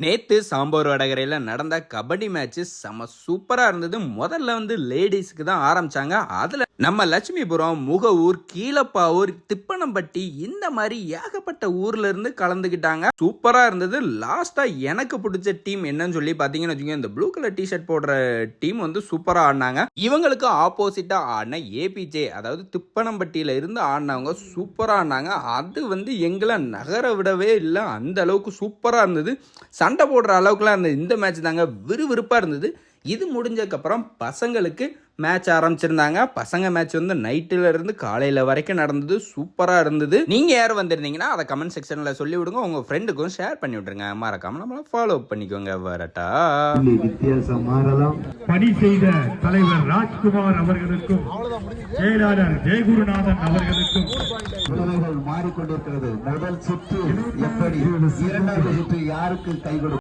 நேத்து சாம்பார் வடகரையில் நடந்த கபடி மேட்ச் செம சூப்பரா இருந்தது. முதல்ல லேடிஸ்க்கு தான் ஆரம்பிச்சாங்க. அதுல நம்ம லட்சுமிபுரம், முகவூர், கீழப்பாவூர், திப்பனம்பட்டி இந்த மாதிரி ஏகப்பட்ட ஊர்ல இருந்து கலந்துக்கிட்டாங்க. சூப்பரா இருந்தது. லாஸ்டா எனக்கு பிடிச்ச டீம் என்னன்னு சொல்லி பாத்தீங்கன்னு வச்சுக்கோங்க, இந்த ப்ளூ கலர் டிஷர்ட் போடுற டீம் சூப்பரா ஆடினாங்க. இவங்களுக்கு ஆப்போசிட்டா ஆடின ஏபிஜே, அதாவது திப்பனம்பட்டியில இருந்து ஆடினவங்க சூப்பரா ஆடினாங்க. அது எங்களை நகர விடவே இல்லை, அந்த அளவுக்கு சூப்பரா இருந்தது. சண்டை போடுற அளவுக்குலாம் இருந்தது. இந்த மேட்ச் தாங்க விறுவிறுப்பாக இருந்தது. இது முடிஞ்சதுக்கப்புறம் பசங்களுக்கு மேட்ச் ஆரம்பிச்சிருந்தாங்க. பசங்க மேட்ச் நைட்டுல இருந்து காலையில வரைக்கும் நடந்தது. சூப்பராக இருந்தது. நீங்கள் யார் வந்திருந்தீங்கன்னா அதை கமெண்ட் செக்ஷனில் சொல்லி விடுங்க. உங்கள் ஃப்ரெண்டுக்கும் ஷேர் பண்ணி விட்டுருங்க. மறக்காம நம்மளை ஃபாலோ பண்ணிக்கோங்க. வரட்டா. வித்தியாசம் மாறலாம். பணி செய்த தலைவர் ராஜ்குமார் அவர்களுக்கும் செயலாளர் ஜெயகுருநாதன் அவர்களுக்கும் மாறிக்கொண்டிருக்கிறது. முதல் சுற்று எப்படி, இரண்டாவது சுற்று யாருக்கு கை கொடுக்கும்?